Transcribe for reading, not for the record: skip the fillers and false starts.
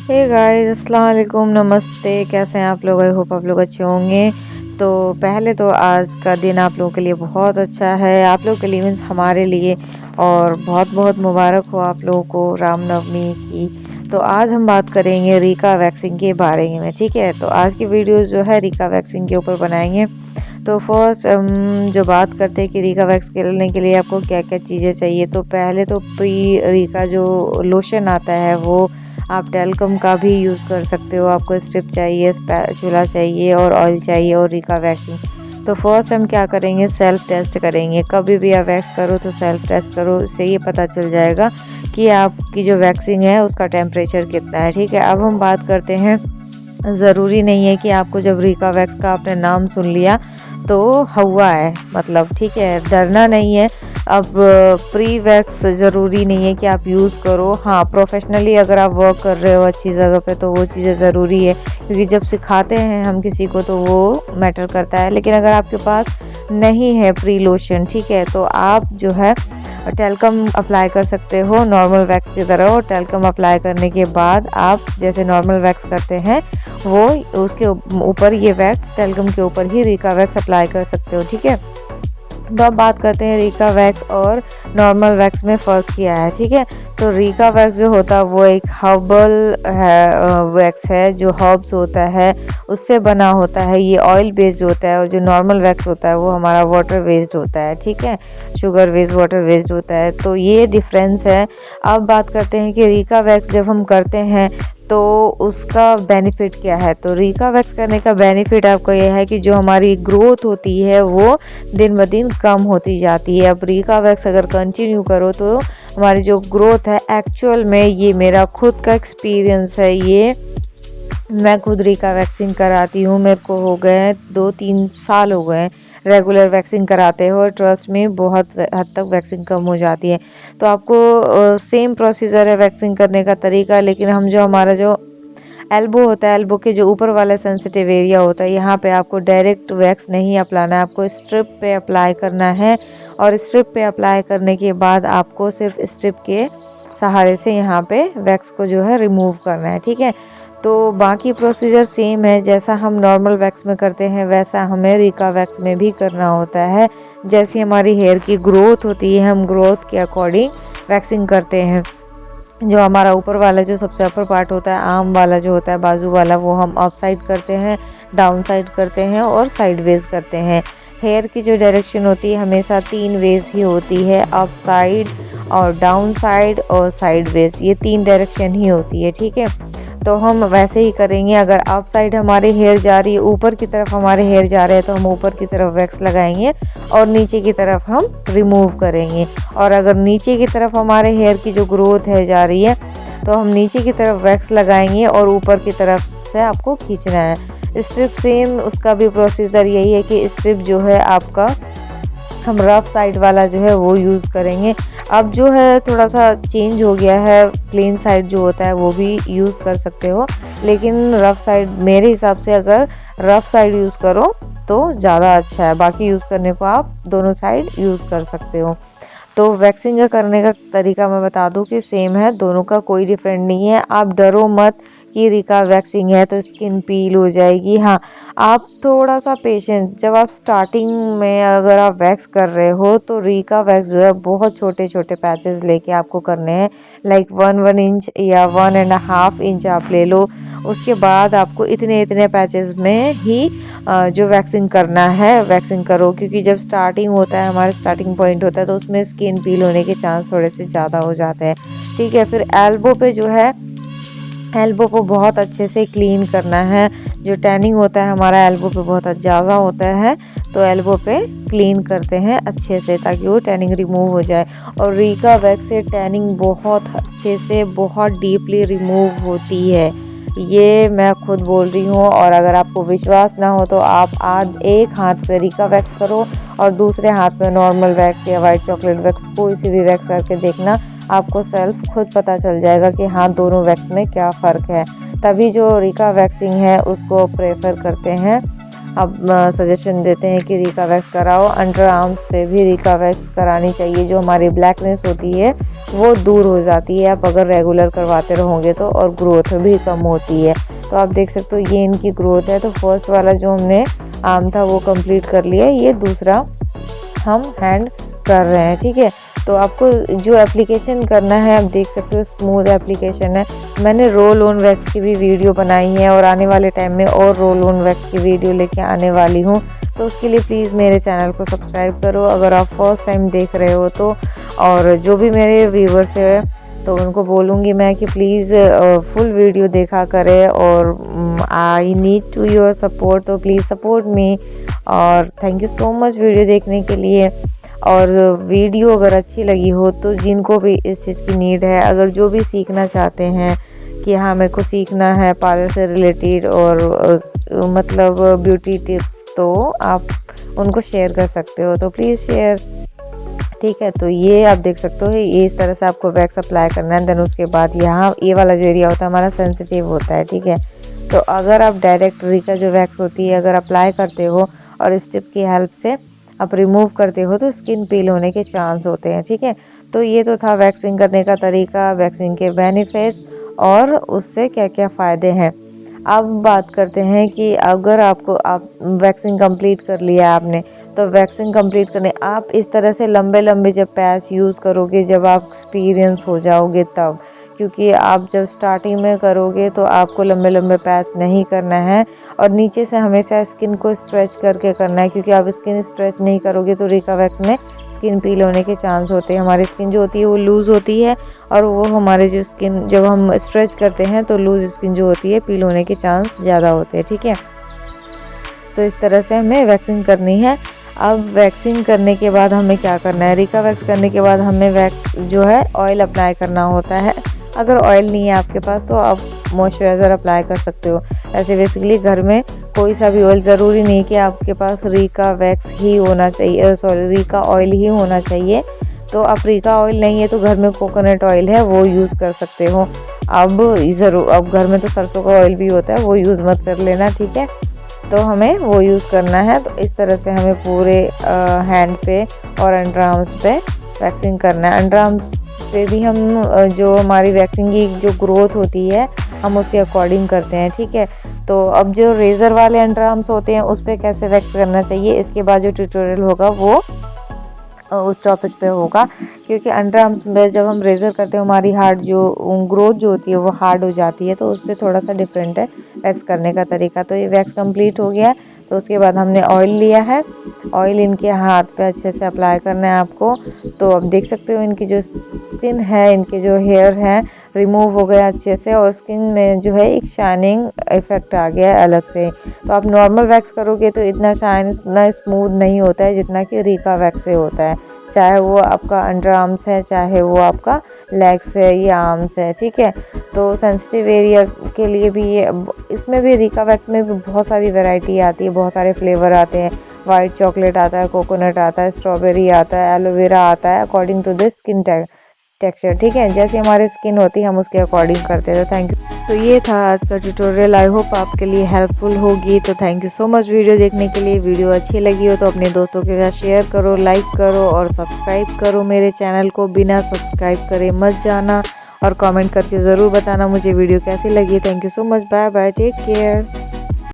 Hey guys, अस्सलाम वालेकुम, नमस्ते। कैसे हैं आप लोग? आई होप आप लोग अच्छे होंगे। तो पहले तो आज का दिन आप लोगों के लिए बहुत अच्छा है, आप लोग के लिए मीन्स हमारे लिए, और बहुत बहुत मुबारक हो आप लोगों को रामनवमी की। तो आज हम बात करेंगे रीका वैक्सिंग के बारे में, ठीक है। तो आज की वीडियो जो है रीका वैक्सिंग के ऊपर बनाएंगे। तो फर्स्ट हम जो बात करते हैं कि रीका वैक्स करने के लिए आपको क्या क्या चीज़ें चाहिए। तो पहले तो प्री रीका जो लोशन आता है वो आप टेल्कम का भी यूज़ कर सकते हो। आपको स्ट्रिप चाहिए, स्पैचुला चाहिए और ऑयल चाहिए और रीका वैक्सिंग। तो फर्स्ट हम क्या करेंगे, सेल्फ टेस्ट करेंगे। कभी भी आप वैक्स करो तो सेल्फ टेस्ट करो, इससे ये पता चल जाएगा कि आपकी जो वैक्सिंग है उसका टेम्परेचर कितना है, ठीक है। अब हम बात करते हैं, ज़रूरी नहीं है कि आपको जब रीका वैक्स का आपने नाम सुन लिया तो हुआ है, मतलब ठीक है, डरना नहीं है। अब प्री वैक्स ज़रूरी नहीं है कि आप यूज़ करो। हाँ, प्रोफेशनली अगर आप वर्क कर रहे हो अच्छी जगह पे तो वो चीज़ें ज़रूरी है, क्योंकि जब सिखाते हैं हम किसी को तो वो मैटर करता है। लेकिन अगर आपके पास नहीं है प्री लोशन, ठीक है, तो आप जो है टेल्कम अप्लाई कर सकते हो नॉर्मल वैक्स की तरह। और टेल्कम अप्लाई करने के बाद आप जैसे नॉर्मल वैक्स करते हैं वो उसके ऊपर ये वैक्स टेल्कम के ऊपर ही रीका वैक्स अप्लाई कर सकते हो, ठीक है। तो अब बात करते हैं रीका वैक्स और नॉर्मल वैक्स में फ़र्क क्या है, ठीक है। तो रीका वैक्स जो होता है वो एक हर्बल है, वैक्स है जो हर्ब्स होता है उससे बना होता है। ये ऑयल बेस्ड होता है। और जो नॉर्मल वैक्स होता है वो हमारा वाटर बेस्ड होता है, ठीक है, शुगर बेस्ड वाटर बेस्ड होता है। तो ये डिफरेंस है। अब बात करते हैं कि रीका वैक्स जब हम करते हैं तो उसका बेनिफिट क्या है। तो रीका वैक्स करने का बेनिफिट आपको यह है कि जो हमारी ग्रोथ होती है वो दिन ब दिन कम होती जाती है। अब रीका वैक्स अगर कंटिन्यू करो तो हमारी जो ग्रोथ है, एक्चुअल में ये मेरा खुद का एक्सपीरियंस है, ये मैं खुद रीका वैक्सिंग कराती हूँ। मेरे को हो गए हैं 2-3 साल हो गए हैं रेगुलर वैक्सिंग कराते हो, और ट्रस्ट में बहुत हद तक वैक्सिंग कम हो जाती है। तो आपको सेम प्रोसीजर है वैक्सिंग करने का तरीका, लेकिन हम जो हमारा जो एल्बो होता है, एल्बो के जो ऊपर वाला सेंसिटिव एरिया होता है, यहाँ पे आपको डायरेक्ट वैक्स नहीं अप्लाना है, आपको स्ट्रिप पे अप्लाई करना है। और स्ट्रिप पे अप्लाई करने के बाद आपको सिर्फ स्ट्रिप के सहारे से यहाँ पे वैक्स को जो है रिमूव करना है, ठीक है। तो बाकी प्रोसीजर सेम है, जैसा हम नॉर्मल वैक्स में करते हैं वैसा हमें रीका वैक्स में भी करना होता है। जैसी हमारी हेयर की ग्रोथ होती है, हम ग्रोथ के अकॉर्डिंग वैक्सिंग करते हैं। जो हमारा ऊपर वाला जो सबसे अपर पार्ट होता है, आर्म वाला जो होता है, बाजू वाला, वो हम अप साइड करते हैं, डाउन साइड करते हैं और साइड वेज करते हैं। हेयर की जो डायरेक्शन होती है हमेशा 3 वेज ही होती है, अप साइड और डाउन साइड और साइड वेज, ये 3 डायरेक्शन ही होती है, ठीक है। तो हम वैसे ही करेंगे। अगर अप साइड हमारे हेयर जा रही है, ऊपर की तरफ हमारे हेयर जा रहे हैं, तो हम ऊपर की तरफ वैक्स लगाएंगे और नीचे की तरफ हम रिमूव करेंगे। और अगर नीचे की तरफ हमारे हेयर की जो ग्रोथ है जा रही है तो हम नीचे की तरफ वैक्स लगाएंगे और ऊपर की तरफ से आपको खींचना है। स्ट्रिप सेम, उसका भी प्रोसीजर यही है कि स्ट्रिप जो है आपका हम रफ साइड वाला जो है वो यूज़ करेंगे। अब जो है थोड़ा सा चेंज हो गया है, प्लेन साइड जो होता है वो भी यूज़ कर सकते हो, लेकिन रफ साइड मेरे हिसाब से अगर रफ साइड यूज़ करो तो ज़्यादा अच्छा है। बाकी यूज़ करने को आप दोनों साइड यूज़ कर सकते हो। तो वैक्सिंग का करने का तरीका मैं बता दूं कि सेम है, दोनों का कोई डिफरेंट नहीं है। आप डरो मत कि रीका वैक्सिंग है तो स्किन पील हो जाएगी। हाँ, आप थोड़ा सा पेशेंस, जब आप स्टार्टिंग में अगर आप वैक्स कर रहे हो तो रीका वैक्स जो है बहुत छोटे छोटे पैचेस लेके आपको करने हैं, लाइक 1 इंच या 1.5 इंच आप ले लो। उसके बाद आपको इतने इतने पैचेस में ही जो वैक्सिंग करना है वैक्सिंग करो, क्योंकि जब स्टार्टिंग होता है, हमारा स्टार्टिंग पॉइंट होता है, तो उसमें स्किन पील होने के चांस थोड़े से ज़्यादा हो जाते हैं, ठीक है। फिर एल्बो पे जो है, एल्बो को बहुत अच्छे से क्लीन करना है। जो टैनिंग होता है हमारा एल्बो पे बहुत ज़्यादा होता है, तो एल्बो पे क्लीन करते हैं अच्छे से ताकि वो टैनिंग रिमूव हो जाए। और रीका वैक्स से टैनिंग बहुत अच्छे से, बहुत डीपली रिमूव होती है, ये मैं खुद बोल रही हूँ। और अगर आपको विश्वास ना हो तो आप एक हाथ पे रीका वैक्स करो और दूसरे हाथ पे नॉर्मल वैक्स या वाइट चॉकलेट वैक्स, कोई सी भी वैक्स करके देखना, आपको सेल्फ खुद पता चल जाएगा कि हाँ दोनों वैक्स में क्या फ़र्क है। तभी जो रीका वैक्सिंग है उसको प्रेफर करते हैं अब सजेशन देते हैं कि रिका वैक्स कराओ। अंडर आर्म्स पे भी रिका वैक्स करानी चाहिए, जो हमारी ब्लैकनेस होती है वो दूर हो जाती है आप अगर रेगुलर करवाते रहोगे तो, और ग्रोथ भी कम होती है। तो आप देख सकते हो ये इनकी ग्रोथ है। तो फर्स्ट वाला जो हमने आर्म था वो कंप्लीट कर लिया, ये दूसरा हम हैंड कर रहे हैं। ठीक है, तो आपको जो एप्लीकेशन करना है आप देख सकते हो स्मूथ एप्लीकेशन है। मैंने रोल ऑन वैक्स की भी वीडियो बनाई है और आने वाले टाइम में और रोल ऑन वैक्स की वीडियो लेके आने वाली हूँ, तो उसके लिए प्लीज़ मेरे चैनल को सब्सक्राइब करो अगर आप फर्स्ट टाइम देख रहे हो तो। और जो भी मेरे व्यूवर्स है तो उनको बोलूँगी मैं कि प्लीज़ फुल वीडियो देखा करें, और I need to your support, तो प्लीज़ सपोर्ट मी। और thank you so much video देखने के लिए। और वीडियो अगर अच्छी लगी हो तो जिनको भी इस चीज़ की नीड है, अगर जो भी सीखना चाहते हैं कि हाँ मेरे को सीखना है पार्लर से रिलेटेड और मतलब ब्यूटी टिप्स, तो आप उनको शेयर कर सकते हो, तो प्लीज़ शेयर। ठीक है, तो ये आप देख सकते हो ये इस तरह से आपको वैक्स अप्लाई करना है। देन उसके बाद यहाँ ये वाला जो एरिया होता है हमारा सेंसिटिव होता है। ठीक है, तो अगर आप डायरेक्ट रिका जो वैक्स होती है अगर अप्लाई करते हो और इस टिप की हेल्प से आप रिमूव करते हो तो स्किन पील होने के चांस होते हैं। ठीक है, तो ये तो था वैक्सिंग करने का तरीका, वैक्सिंग के बेनिफिट्स और उससे क्या क्या फ़ायदे हैं। अब बात करते हैं कि अगर आप वैक्सिंग कंप्लीट कर लिया आपने, तो वैक्सिंग कंप्लीट करने आप इस तरह से लंबे लंबे जब पैच यूज़ करोगे जब आप एक्सपीरियंस हो जाओगे तब, क्योंकि आप जब स्टार्टिंग में करोगे तो आपको लंबे लंबे पैच नहीं करना है और नीचे से हमेशा स्किन को स्ट्रेच करके करना है, क्योंकि आप स्किन स्ट्रेच नहीं करोगे तो रिका वैक्स में स्किन पील होने के चांस होते हैं। हमारी स्किन जो होती है वो लूज़ होती है और वो हमारे जो स्किन जब हम स्ट्रेच करते हैं तो लूज़ स्किन जो होती है पील होने के चांस ज़्यादा होते हैं। ठीक है, तो इस तरह से हमें वैक्सिंग करनी है। अब वैक्सिंग करने के बाद हमें क्या करना है, रिका वैक्स करने के बाद हमें वैक्स जो है ऑयल अप्लाई करना होता है। अगर ऑयल नहीं है आपके पास तो आप मॉइस्चराइज़र अप्लाई कर सकते हो। ऐसे बेसिकली घर में कोई सा भी ऑयल, ज़रूरी नहीं कि आपके पास रिका वैक्स ही होना चाहिए, सॉरी रिका ऑयल ही होना चाहिए। तो आप रिका ऑयल नहीं है तो घर में कोकोनट ऑयल है वो यूज़ कर सकते हो। अब घर में तो सरसों का ऑयल भी होता है, वो यूज़ मत कर लेना। ठीक है, तो हमें वो यूज़ करना है। तो इस तरह से हमें पूरे हैंड पे और अंडर आर्म्स पे वैक्सिंग करना है। अंडर आर्म्स पे भी हम जो हमारी वैक्सिंग की जो ग्रोथ होती है हम उसके अकॉर्डिंग करते हैं। ठीक है, तो अब जो रेज़र वाले अंडर आर्म्स होते हैं उस पर कैसे वैक्स करना चाहिए इसके बाद जो ट्यूटोरियल होगा वो उस टॉपिक पे होगा, क्योंकि अंडर आर्म्स में जब हम रेज़र करते हैं हमारी हार्ड जो ग्रोथ जो होती है वो हार्ड हो जाती है, तो उस पर थोड़ा सा डिफरेंट है वैक्स करने का तरीका। तो ये वैक्स कंप्लीट हो गया है, तो उसके बाद हमने ऑयल लिया है। ऑयल इनके हाथ पे अच्छे से अप्लाई करना है आपको। तो अब देख सकते हो इनकी जो स्किन है, इनके जो हेयर है रिमूव हो गया अच्छे से और स्किन में जो है एक शाइनिंग इफेक्ट आ गया है अलग से। तो आप नॉर्मल वैक्स करोगे तो इतना शाइन, इतना स्मूथ नहीं होता है जितना कि रिका वैक्स से होता है, चाहे वो आपका अंडर आर्म्स है चाहे वो आपका लेग्स है या आर्म्स है। ठीक है, तो सेंसिटिव एरिया के लिए भी ये, इसमें भी रिका वैक्स में भी बहुत सारी वैरायटी आती है, बहुत सारे फ्लेवर आते हैं। वाइट चॉकलेट आता है, कोकोनट आता है, स्ट्रॉबेरी आता है, एलोवेरा आता है, according to the skin texture. ठीक है, जैसे हमारी स्किन होती है हम उसके अकॉर्डिंग करते हैं। तो थैंक यू। तो ये था आज का ट्यूटोरियल, आई होप आपके लिए हेल्पफुल होगी। तो thank you so much video देखने के लिए। वीडियो अच्छी लगी हो तो अपने दोस्तों के साथ शेयर करो, लाइक करो और सब्सक्राइब करो मेरे चैनल को। बिना सब्सक्राइब करे मत जाना और कमेंट करके ज़रूर बताना मुझे वीडियो कैसी लगी। Thank you so much, bye bye, take care.